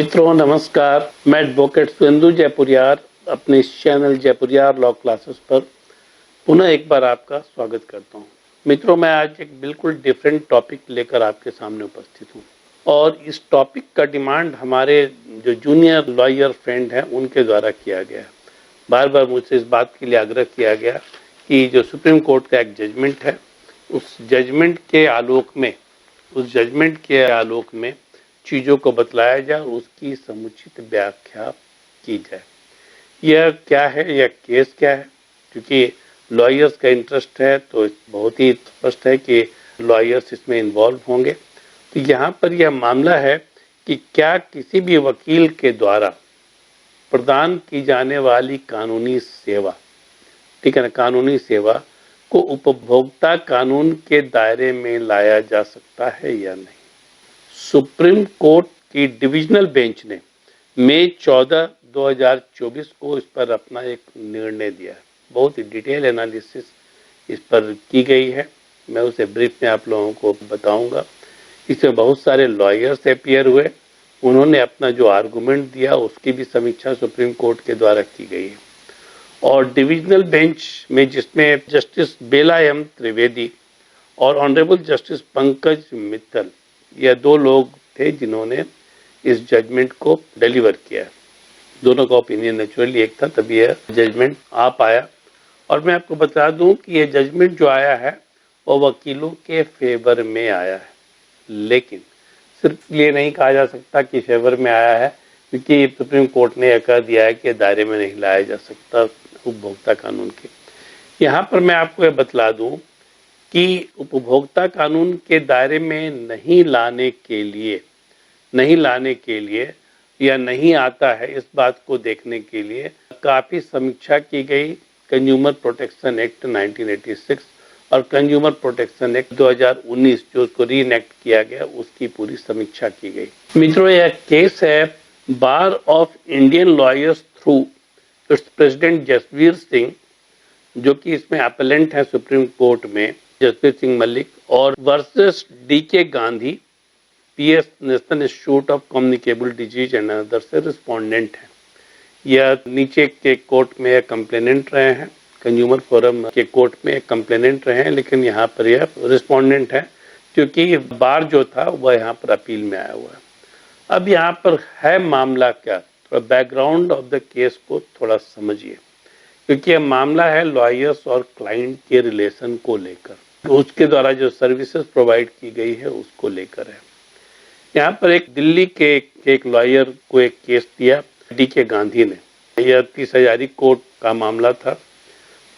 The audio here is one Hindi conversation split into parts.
मित्रों नमस्कार, मैं एडवोकेट सुरेंदु जयपुरियार अपने इस चैनल जयपुरियार लॉ क्लासेस पर पुनः एक बार आपका स्वागत करता हूं। मित्रों, मैं आज एक बिल्कुल डिफरेंट टॉपिक लेकर आपके सामने उपस्थित हूं और इस टॉपिक का डिमांड हमारे जो जूनियर लॉयर फ्रेंड हैं उनके द्वारा किया गया है। बार बार मुझसे इस बात के लिए आग्रह किया गया कि जो सुप्रीम कोर्ट का एक जजमेंट है उस जजमेंट के आलोक में चीज़ों को बतलाया जाए और उसकी समुचित व्याख्या की जाए। यह क्या है, यह केस क्या है? क्योंकि लॉयर्स का इंटरेस्ट है तो बहुत ही स्पष्ट है कि लॉयर्स इसमें इन्वॉल्व होंगे। तो यहाँ पर यह मामला है कि क्या किसी भी वकील के द्वारा प्रदान की जाने वाली कानूनी सेवा, ठीक है ना, कानूनी सेवा को उपभोक्ता कानून के दायरे में लाया जा सकता है या नहीं। सुप्रीम कोर्ट की डिविजनल बेंच ने मई 14, 2024 को इस पर अपना एक निर्णय दिया है। बहुत ही डिटेल एनालिसिस इस पर की गई है, मैं उसे ब्रीफ में आप लोगों को बताऊंगा। इसमें बहुत सारे लॉयर्स अपीयर हुए, उन्होंने अपना जो आर्गुमेंट दिया उसकी भी समीक्षा सुप्रीम कोर्ट के द्वारा की गई है। और डिविजनल बेंच में जिसमें जस्टिस बेला एम त्रिवेदी और ऑनरेबल जस्टिस पंकज मित्तल, यह दो लोग थे जिन्होंने इस जजमेंट को डिलीवर किया। दोनों का ओपिनियन नेचुरली एक था, तभी यह जजमेंट आ पाया। और मैं आपको बता दूं कि यह जजमेंट जो आया है वो वकीलों के फेवर में आया है, लेकिन सिर्फ ये नहीं कहा जा सकता कि फेवर में आया है, क्योंकि सुप्रीम कोर्ट ने यह कह दिया है कि दायरे में नहीं लाया जा सकता उपभोक्ता कानून के। यहाँ पर मैं आपको यह बतला दूं कि उपभोक्ता कानून के दायरे में नहीं लाने के लिए या नहीं आता है, इस बात को देखने के लिए काफ़ी समीक्षा की गई। कंज्यूमर प्रोटेक्शन एक्ट 1986 और कंज्यूमर प्रोटेक्शन एक्ट 2019 जो उसको रीइनेक्ट किया गया, उसकी पूरी समीक्षा की गई। मित्रों, यह केस है bar of Indian lawyers through its president Jasvir Singh, जो कि इसमें अपेलेंट है सुप्रीम कोर्ट में, जसवीर सिंह मलिक, और versus DK Gandhi, PS national institute of communicable disease and other से रिस्पोंडेंट है। यह नीचे के कोर्ट में कंप्लेनेंट रहे हैं, कंज्यूमर फोरम के कोर्ट में कंप्लेनेंट रहे हैं, लेकिन यहाँ पर यह रिस्पोंडेंट है क्योंकि बार जो था वह यहाँ पर अपील में आया हुआ है। अब यहाँ पर है मामला क्या, थोड़ा बैकग्राउंड ऑफ द केस को थोड़ा समझिए, क्योंकि यह मामला है लॉयर्स और क्लाइंट के रिलेशन को लेकर, उसके द्वारा जो सर्विसेज प्रोवाइड की गई है उसको लेकर है। यहाँ पर एक दिल्ली के एक लॉयर को एक केस दिया डीके गांधी ने। यह 30,000 कोर्ट का मामला था,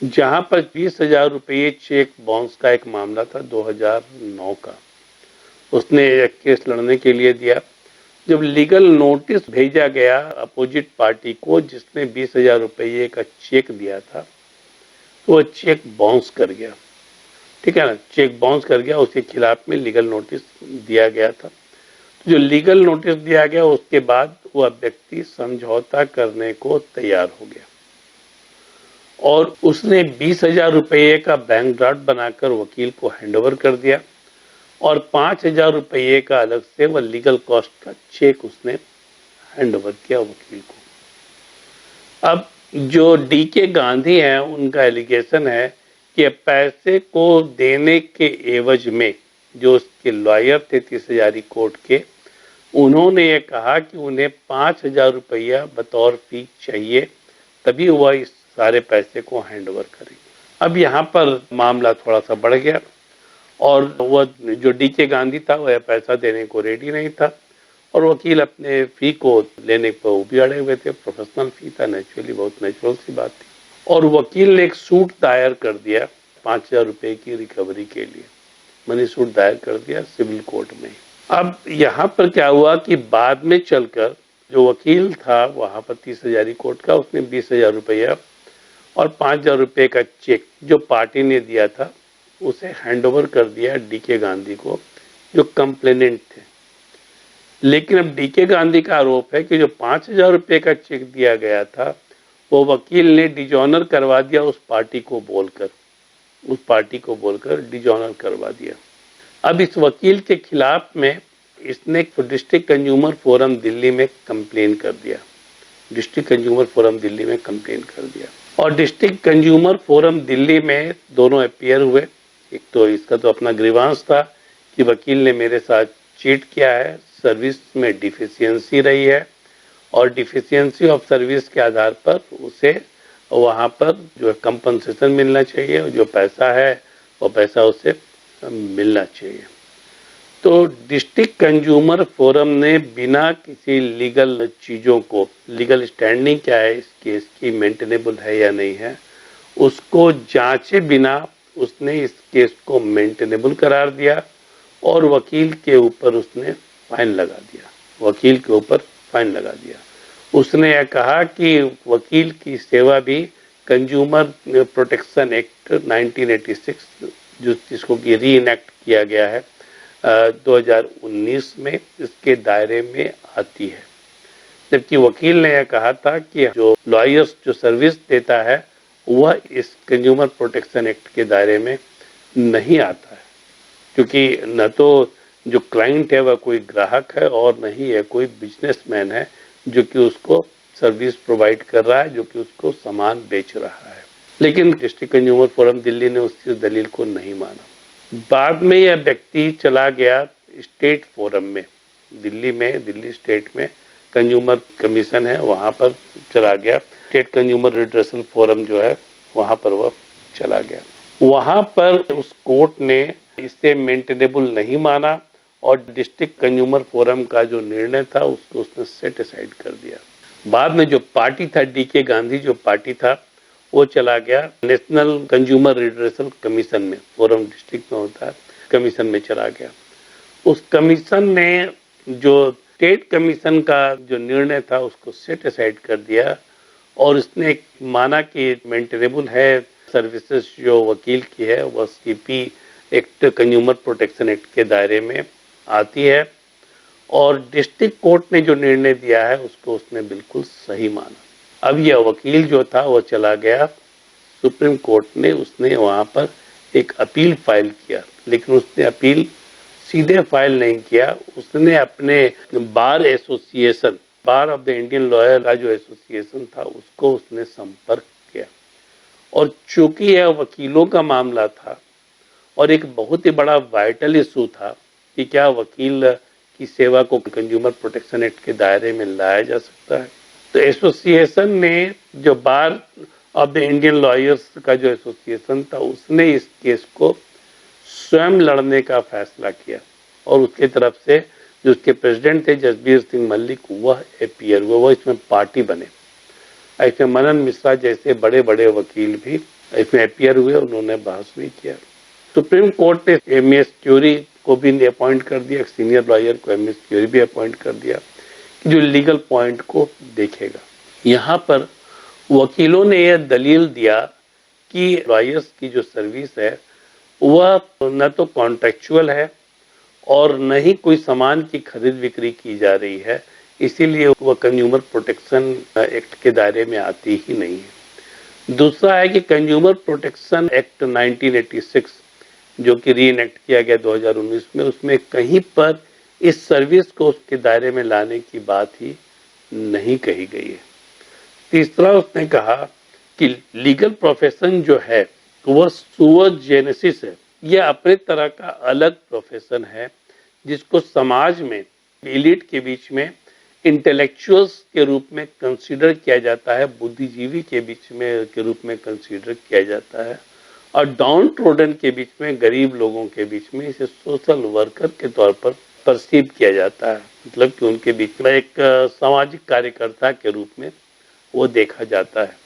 जहाँ पर 20,000 रुपये चेक बाउंस का एक मामला था 2009 का। उसने एक केस लड़ने के लिए दिया। जब लीगल नोटिस भेजा गया अपोजिट पार्टी को जिसने 20,000 रुपये का चेक दिया था, तो वह चेक बाउंस कर गया, ठीक है ना, चेक बाउंस कर गया, उसके खिलाफ में लीगल नोटिस दिया गया था। तो जो लीगल नोटिस दिया गया उसके बाद वह व्यक्ति समझौता करने को तैयार हो गया और उसने 20,000 रुपये का बैंक ड्राफ्ट बनाकर वकील को हैंडओवर कर दिया और 5,000 रुपये का अलग से वह लीगल कॉस्ट का चेक उसने हैंडओवर किया वकील को। अब जो डीके गांधी हैं उनका एलिगेशन है कि पैसे को देने के एवज में जो उसके लॉयर थे 30,000 कोर्ट के, उन्होंने ये कहा कि उन्हें 5,000 रुपया बतौर फी चाहिए, तभी वह इस सारे पैसे को हैंडओवर करेंगे। अब यहाँ पर मामला थोड़ा सा बढ़ गया और वह जो डीके गांधी था वह पैसा देने को रेडी नहीं था और वकील अपने फी को लेने पर वो भी अड़े हुए थे। प्रोफेशनल फी था, नेचुरली बहुत नेचुरल सी बात थी। और वकील ने एक सूट दायर कर दिया 5,000 रुपये की रिकवरी के लिए, मनी सूट दायर कर दिया सिविल कोर्ट में। अब यहाँ पर क्या हुआ कि बाद में चलकर जो वकील था वहाँ पर 30,000 कोर्ट का, उसने 20,000 रुपया और 5,000 रुपये का चेक जो पार्टी ने दिया था उसे हैंडओवर कर दिया डीके गांधी को, जो कंप्लेनेंट थे। लेकिन अब डीके गांधी का आरोप है कि जो 5,000 रुपये का चेक दिया गया था वो वकील ने डिजॉनर करवा दिया, उस पार्टी को बोलकर डिजॉनर करवा दिया। अब इस वकील के खिलाफ में इसने डिस्ट्रिक्ट कंज्यूमर फोरम दिल्ली में कंप्लेन कर दिया। डिस्ट्रिक्ट कंज्यूमर फोरम दिल्ली में कंप्लेन कर दिया और डिस्ट्रिक्ट कंज्यूमर फोरम दिल्ली में दोनों अपीयर हुए। एक तो इसका तो अपना ग्रीवांस था कि वकील ने मेरे साथ चीट किया है, सर्विस में डिफिशियंसी रही है और डिफिशियंसी ऑफ सर्विस के आधार पर उसे वहाँ पर जो कंपनसेशन मिलना चाहिए और जो पैसा है वो पैसा उसे मिलना चाहिए। तो डिस्ट्रिक्ट कंज्यूमर फोरम ने बिना किसी लीगल चीज़ों को, लीगल स्टैंडिंग क्या है इस केस की, मेंटेनेबल है या नहीं है, उसको जांचे बिना उसने इस केस को मेंटेनेबल करार दिया और वकील के ऊपर उसने फाइन लगा दिया। वकील के ऊपर फाइन लगा दिया। उसने यह कहा कि वकील की सेवा भी कंज्यूमर प्रोटेक्शन एक्ट 1986 जिसको कि री इनेक्ट किया गया है 2019 में, इसके दायरे में आती है। जबकि वकील ने यह कहा था कि जो लॉयर्स जो सर्विस देता है वह इस कंज्यूमर प्रोटेक्शन एक्ट के दायरे में नहीं आता है, क्योंकि न तो जो क्लाइंट है वह कोई ग्राहक है और न ही है कोई बिजनेसमैन है जो कि उसको सर्विस प्रोवाइड कर रहा है, जो कि उसको सामान बेच रहा है। लेकिन डिस्ट्रिक्ट कंज्यूमर फोरम दिल्ली ने उसकी दलील को नहीं माना। बाद में यह व्यक्ति चला गया स्टेट फोरम में, दिल्ली स्टेट में कंज्यूमर कमीशन है वहाँ पर चला गया। स्टेट कंज्यूमर रिड्रेसल फोरम जो है वहाँ पर वह चला गया। वहाँ पर उस कोर्ट ने इसे मेंटेनेबल नहीं माना और डिस्ट्रिक्ट कंज्यूमर फोरम का जो निर्णय था उसको उसने सेट असाइड कर दिया। बाद में जो पार्टी था, डीके गांधी जो पार्टी था, वो चला गया नेशनल कंज्यूमर रिड्रेसल कमीशन में, फोरम डिस्ट्रिक्ट में होता है, कमीशन में चला गया। उस कमीशन ने जो स्टेट कमीशन का जो निर्णय था उसको सेट असाइड कर दिया और उसने माना कि मेंटेनेबल है सर्विसेज जो वकील की है वह CP act, consumer protection act के दायरे में आती है और डिस्ट्रिक्ट कोर्ट ने जो निर्णय दिया है उसको उसने बिल्कुल सही माना। अब यह वकील जो था वो चला गया सुप्रीम कोर्ट ने, उसने वहाँ पर एक अपील फाइल किया, लेकिन उसने अपील सीधे फाइल नहीं किया, उसने अपने bar association, bar of the Indian lawyer का जो एसोसिएशन था उसको उसने संपर्क किया। और चूंकि यह वकीलों का मामला था और एक बहुत ही बड़ा वाइटल इशू था कि क्या वकील की सेवा को कंज्यूमर प्रोटेक्शन एक्ट के दायरे में लाया जा सकता है, तो एसोसिएशन ने, जो बार ऑफ द इंडियन लॉयर्स का जो एसोसिएशन था, उसने इस केस को स्वयं लड़ने का फैसला किया और उसके तरफ से जो उसके प्रेसिडेंट थे जसबीर सिंह मलिक, वह अपीयर हुए, वह इसमें पार्टी बने। ऐसे मनन मिश्रा जैसे बड़े बड़े वकील भी इसमें अपीयर हुए, उन्होंने बहस भी किया। सुप्रीम कोर्ट ने एमएस क्यूरी को भी अपॉइंट कर दिया, सीनियर लॉयर को एमएस क्यूरी भी अपॉइंट कर दिया जो लीगल पॉइंट को देखेगा। यहाँ पर वकीलों ने यह दलील दिया कि लॉयर्स की जो सर्विस है वह न तो कॉन्ट्रेक्चुअल है और न ही कोई सामान की खरीद बिक्री की जा रही है, इसीलिए वह कंज्यूमर प्रोटेक्शन एक्ट के दायरे में आती ही नहीं है। दूसरा है कि कंज्यूमर प्रोटेक्शन एक्ट 1986 जो कि री इनेक्ट किया गया 2019 में, उसमें कहीं पर इस सर्विस को उसके दायरे में लाने की बात ही नहीं कही गई है। तीसरा, उसने कहा कि लीगल प्रोफेशन जो है वह सुअ जेनेसिस है, यह अपने तरह का अलग प्रोफेशन है जिसको समाज में एलिट के बीच में इंटेलेक्चुअल्स के रूप में कंसीडर किया जाता है, बुद्धिजीवी के बीच में के रूप में कंसीडर किया जाता है और डाउन ट्रोडन के बीच में, गरीब लोगों के बीच में इसे सोशल वर्कर के तौर पर परसीव किया जाता है। मतलब कि उनके बीच में एक सामाजिक कार्यकर्ता के रूप में वो देखा जाता है,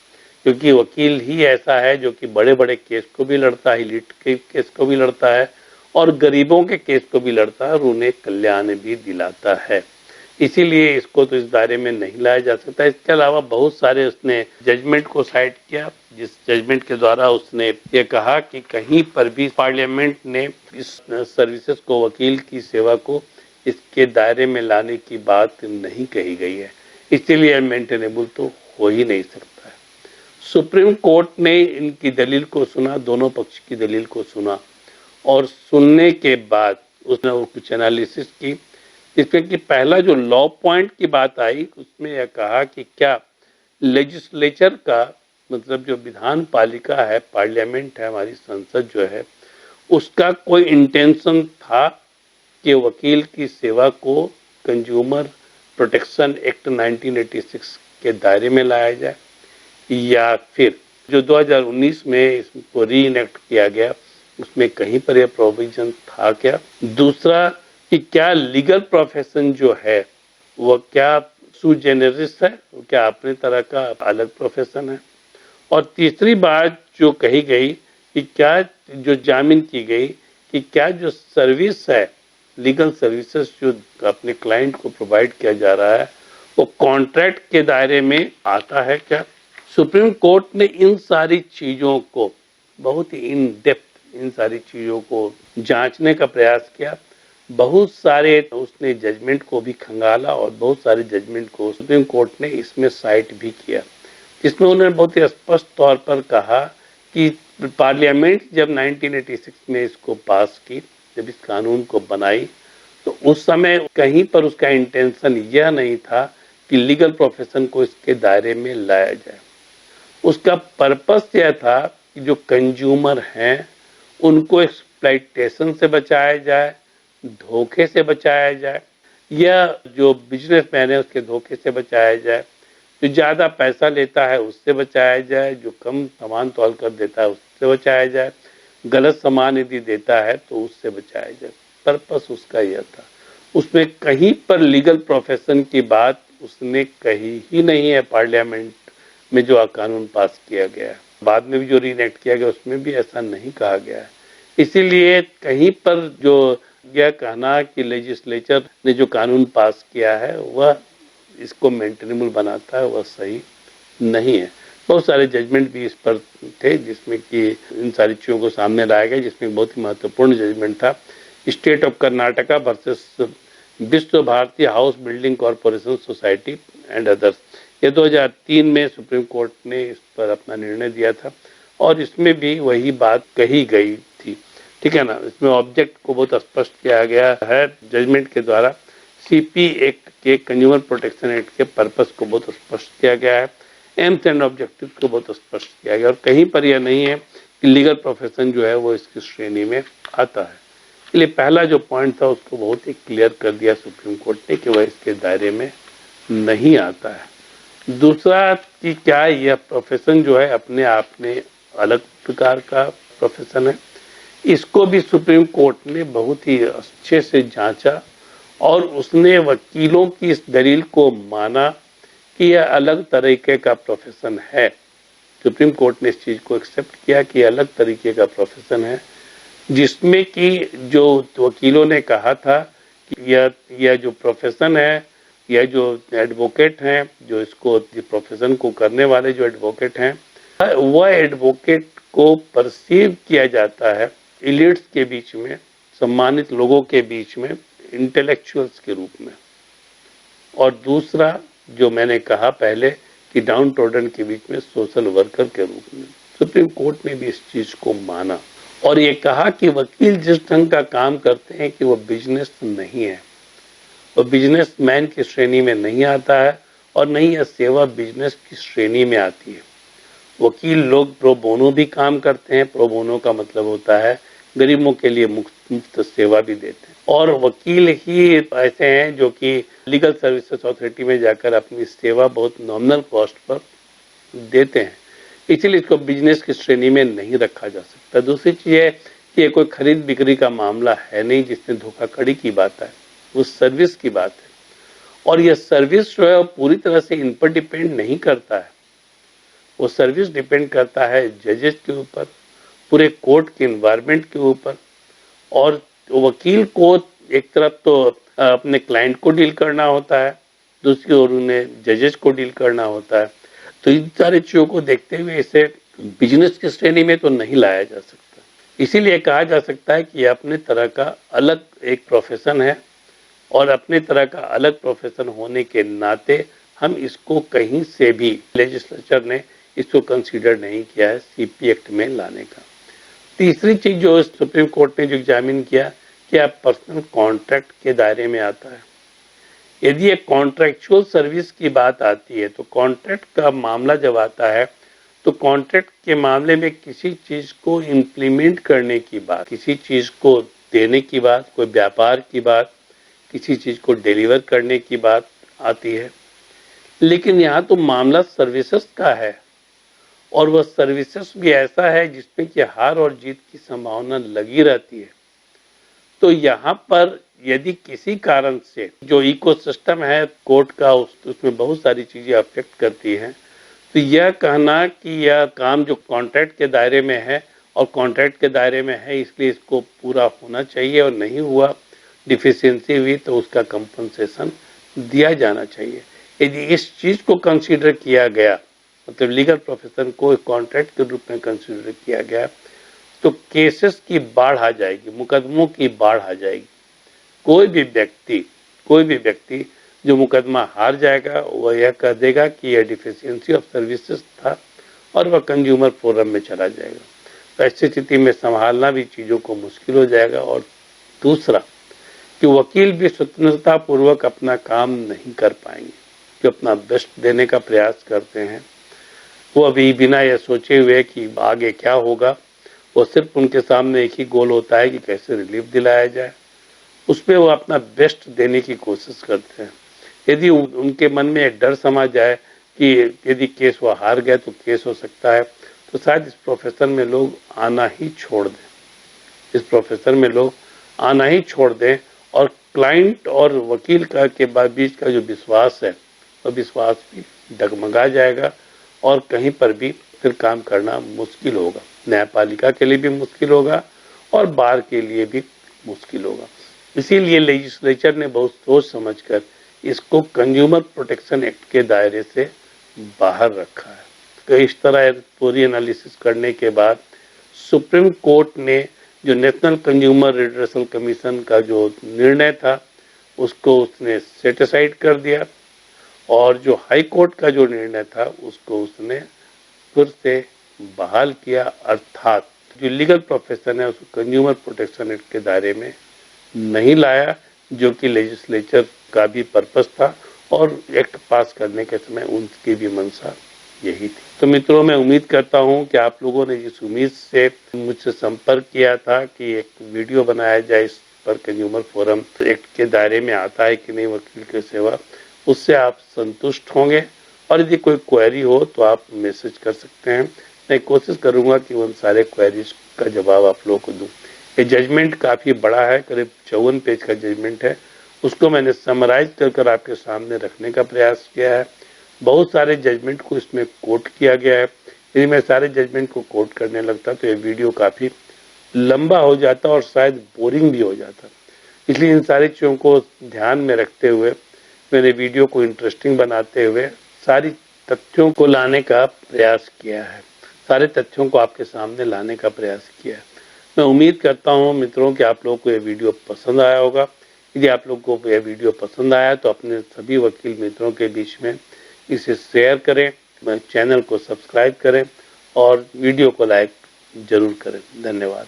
क्योंकि वकील ही ऐसा है जो कि बड़े बड़े केस को भी लड़ता है, एलिट के केस को भी लड़ता है और गरीबों के केस को भी लड़ता है और उन्हें कल्याण भी दिलाता है। इसीलिए इसको तो इस दायरे में नहीं लाया जा सकता। इसके अलावा बहुत सारे उसने जजमेंट को साइट किया, जिस जजमेंट के द्वारा उसने ये कहा कि कहीं पर भी पार्लियामेंट ने इस सर्विसेज को, वकील की सेवा को इसके दायरे में लाने की बात नहीं कही गई है, इसीलिए मेंटेनेबल तो हो ही नहीं सकता है। सुप्रीम कोर्ट ने इनकी दलील को सुना, दोनों पक्ष की दलील को सुना और सुनने के बाद उसने कुछ एनालिसिस की इसमें कि पहला जो लॉ पॉइंट की बात आई उसमें यह कहा कि क्या लेजिस्लेचर का मतलब जो विधान पालिका है, पार्लियामेंट है, हमारी संसद जो है, उसका कोई इंटेंशन था कि वकील की सेवा को कंज्यूमर प्रोटेक्शन एक्ट 1986 के दायरे में लाया जाए, या फिर जो 2019 में इसको री इनेक्ट किया गया उसमें कहीं पर यह प्रोविजन था क्या। दूसरा कि क्या लीगल प्रोफेशन जो है वो क्या सू जेनेरिस है, क्या अपने तरह का अलग प्रोफेशन है। और तीसरी बात जो कही गई कि क्या जो जामिन की गई कि क्या जो सर्विस है, लीगल सर्विसेज जो अपने क्लाइंट को प्रोवाइड किया जा रहा है वो कॉन्ट्रैक्ट के दायरे में आता है क्या। सुप्रीम कोर्ट ने इन सारी चीजों को बहुत ही इन डेप्थ इन सारी चीजों को जांचने का प्रयास किया। बहुत सारे उसने जजमेंट को भी खंगाला और बहुत सारे जजमेंट को सुप्रीम कोर्ट ने इसमें साइट भी किया, जिसमें उन्होंने बहुत ही स्पष्ट तौर पर कहा कि पार्लियामेंट जब 1986 में इसको पास की, जब इस कानून को बनाई, तो उस समय कहीं पर उसका इंटेंशन यह नहीं था कि लीगल प्रोफेशन को इसके दायरे में लाया जाए। उसका पर्पस यह था कि जो कंज्यूमर हैं उनको एक्सप्लॉइटेशन से बचाया जाए, धोखे से बचाया जाए, या जो बिजनेसमैन है उसके धोखे से बचाया जाए, जो ज़्यादा पैसा लेता है उससे बचाया जाए, जो कम सामान तौल कर देता है उससे बचाया जाए, गलत सामान यदि देता है तो उससे बचाया जाए। पर्पस उसका यह था। उसमें कहीं पर लीगल प्रोफेशन की बात उसने कही ही नहीं है। पार्लियामेंट में जो कानून पास किया गया है, बाद में भी जो रीनेक्ट किया गया उसमें भी ऐसा नहीं कहा गया है। इसीलिए कहीं पर जो यह कहना कि लेजिस्लेचर ने जो कानून पास किया है वह इसको मेंटेनेबल बनाता है, वह सही नहीं है। बहुत सारे जजमेंट भी इस पर थे जिसमें कि इन सारी चीज़ों को सामने लाया गया, जिसमें बहुत ही महत्वपूर्ण जजमेंट था state of Karnataka versus Vishwa Bharati house building corporation society and others. ये 2003 में सुप्रीम कोर्ट ने इस पर अपना निर्णय दिया था और इसमें भी वही बात कही गई थी, ठीक है ना। इसमें ऑब्जेक्ट को बहुत स्पष्ट किया गया है जजमेंट के द्वारा। सीपी एक्ट के कंज्यूमर प्रोटेक्शन एक्ट के पर्पस को बहुत स्पष्ट किया गया है, एम्स एंड ऑब्जेक्टिव को बहुत स्पष्ट किया गया और कहीं पर यह नहीं है कि लीगल प्रोफेशन जो है वो इसकी श्रेणी में आता है। इसलिए पहला जो पॉइंट था उसको बहुत ही क्लियर कर दिया सुप्रीम कोर्ट ने कि वह इसके दायरे में नहीं आता है। दूसरा कि क्या यह प्रोफेशन जो है अपने आप में अलग प्रकार का प्रोफेशन है, इसको भी सुप्रीम कोर्ट ने बहुत ही अच्छे से जांचा और उसने वकीलों की इस दलील को माना कि यह अलग तरीके का प्रोफेशन है। सुप्रीम कोर्ट ने इस चीज को एक्सेप्ट किया कि अलग तरीके का प्रोफेशन है, जिसमें कि जो वकीलों ने कहा था कि यह जो प्रोफेशन है, यह जो एडवोकेट हैं, जो इसको प्रोफेशन को करने वाले जो एडवोकेट हैं, वह एडवोकेट को परसीव किया जाता है इलिट्स के बीच में, सम्मानित लोगों के बीच में, इंटेलेक्चुअल्स के रूप में। और दूसरा जो मैंने कहा पहले कि डाउन टोडन के बीच में सोशल वर्कर के रूप में। सुप्रीम कोर्ट ने भी इस चीज को माना और ये कहा कि वकील जिस ढंग का काम करते हैं कि वो बिजनेस नहीं है, वो बिजनेसमैन की श्रेणी में नहीं आता है और नहीं यह सेवा बिजनेस की श्रेणी में आती है। वकील लोग प्रो बोनो भी काम करते हैं। प्रो बोनो का मतलब होता है गरीबों के लिए मुफ्त सेवा भी देते हैं और वकील ही ऐसे हैं जो कि लीगल सर्विसेज अथॉरिटी में जाकर अपनी सेवा बहुत नॉमिनल कॉस्ट पर देते हैं, इसलिए इसको बिजनेस की श्रेणी में नहीं रखा जा सकता। दूसरी चीज है कि ये कोई खरीद बिक्री का मामला है नहीं जिसमें धोखाधड़ी की बात है, वो सर्विस की बात है और यह सर्विस जो है पूरी तरह से इन पर डिपेंड नहीं करता है। वो सर्विस डिपेंड करता है जजेस के ऊपर, पूरे कोर्ट के इन्वायरमेंट के ऊपर, और वकील को एक तरफ तो अपने क्लाइंट को डील करना होता है, दूसरी ओर उन्हें जजेस को डील करना होता है। तो इन सारी चीजों को देखते हुए इसे बिजनेस की श्रेणी में तो नहीं लाया जा सकता। इसीलिए कहा जा सकता है कि यह अपने तरह का अलग एक प्रोफेशन है और अपने तरह का अलग प्रोफेशन होने के नाते हम इसको कहीं से भी लेजिस्लेचर ने इसको कंसीडर नहीं किया है सीपी एक्ट में लाने का। तीसरी चीज जो सुप्रीम कोर्ट ने जो एग्जामिन किया, क्या पर्सनल कॉन्ट्रैक्ट के दायरे में आता है। यदि एक कॉन्ट्रैक्चुअल सर्विस की बात आती है तो कॉन्ट्रैक्ट का मामला जब आता है तो कॉन्ट्रैक्ट के मामले में किसी चीज को इम्प्लीमेंट करने की बात, किसी चीज को देने की बात, कोई व्यापार की बात, किसी चीज को डिलीवर करने की बात आती है। लेकिन यहाँ तो मामला सर्विसेज का है और वह सर्विसेज भी ऐसा है जिसमें कि हार और जीत की संभावना लगी रहती है। तो यहाँ पर यदि किसी कारण से जो इकोसिस्टम है कोर्ट का उसमें बहुत सारी चीजें अफेक्ट करती हैं, तो यह कहना कि यह काम जो कॉन्ट्रैक्ट के दायरे में है और कॉन्ट्रैक्ट के दायरे में है इसलिए इसको पूरा होना चाहिए और नहीं हुआ, डिफिशियंसी हुई तो उसका कंपनसेशन दिया जाना चाहिए। यदि इस चीज को कंसीडर किया गया, मतलब लीगल प्रोफेशन को कॉन्ट्रैक्ट के रूप में कंसीडर किया गया, तो केसेस की बाढ़ आ जाएगी, मुकदमों की बाढ़ आ जाएगी। कोई भी व्यक्ति जो मुकदमा हार जाएगा वह यह कह देगा कि यह डिफिशियंसी ऑफ सर्विसेज था और वह कंज्यूमर फोरम में चला जाएगा। तो ऐसी स्थिति में संभालना भी चीज़ों को मुश्किल हो जाएगा। और दूसरा कि वकील भी स्वतंत्रता पूर्वक अपना काम नहीं कर पाएंगे, जो अपना बेस्ट देने का प्रयास करते हैं वो अभी बिना यह सोचे हुए कि आगे क्या होगा, वो सिर्फ उनके सामने एक ही गोल होता है कि कैसे रिलीफ दिलाया जाए, उसमें वो अपना बेस्ट देने की कोशिश करते हैं। यदि उनके मन में एक डर समा जाए कि यदि केस वो हार गए तो केस हो सकता है, तो शायद इस प्रोफेशन में लोग आना ही छोड़ दें, इस प्रोफेशन में लोग आना ही छोड़ दें और क्लाइंट और वकील का के बीच का जो विश्वास है वह विश्वास भी डगमगा जाएगा और कहीं पर भी फिर काम करना मुश्किल होगा। न्यायपालिका के लिए भी मुश्किल होगा और बार के लिए भी मुश्किल होगा। इसीलिए लेजिस्लेचर ने बहुत सोच समझकर इसको कंज्यूमर प्रोटेक्शन एक्ट के दायरे से बाहर रखा है। तो इस तरह पूरी एनालिसिस करने के बाद सुप्रीम कोर्ट ने जो नेशनल कंज्यूमर रिड्रेसल कमीशन का जो निर्णय था उसको उसने सेट असाइड कर दिया और जो हाई कोर्ट का जो निर्णय था उसको उसने फिर से बहाल किया, अर्थात जो लीगल प्रोफेशन है उसको कंज्यूमर प्रोटेक्शन एक्ट के दायरे में नहीं लाया, जो कि लेजिस्लेचर का भी पर्पस था और एक्ट पास करने के समय उनकी भी मंशा यही थी। तो मित्रों, मैं उम्मीद करता हूं कि आप लोगों ने जिस उम्मीद से मुझसे संपर्क किया था कि एक वीडियो बनाया जाए इस पर, कंज्यूमर फोरम एक्ट के दायरे में आता है कि नहीं वकील की सेवा, उससे आप संतुष्ट होंगे। और यदि कोई क्वेरी हो तो आप मैसेज कर सकते हैं, मैं कोशिश करूंगा कि उन सारे क्वेरीज का जवाब आप लोगों को दूं। ये जजमेंट काफ़ी बड़ा है, करीब 54 पेज का जजमेंट है, उसको मैंने समराइज कर आपके सामने रखने का प्रयास किया है। बहुत सारे जजमेंट को इसमें कोट किया गया है। यदि मैं सारे जजमेंट को कोट करने लगता तो ये वीडियो काफ़ी लंबा हो जाता और शायद बोरिंग भी हो जाता। इसलिए इन सारी चीज़ों को ध्यान में रखते हुए मैंने वीडियो को इंटरेस्टिंग बनाते हुए सारी तथ्यों को लाने का प्रयास किया है, सारे तथ्यों को आपके सामने लाने का प्रयास किया है। मैं उम्मीद करता हूं मित्रों कि आप लोगों को यह वीडियो पसंद आया होगा। यदि आप लोगों को यह वीडियो पसंद आया तो अपने सभी वकील मित्रों के बीच में इसे शेयर करें, चैनल को सब्सक्राइब करें और वीडियो को लाइक जरूर करें। धन्यवाद।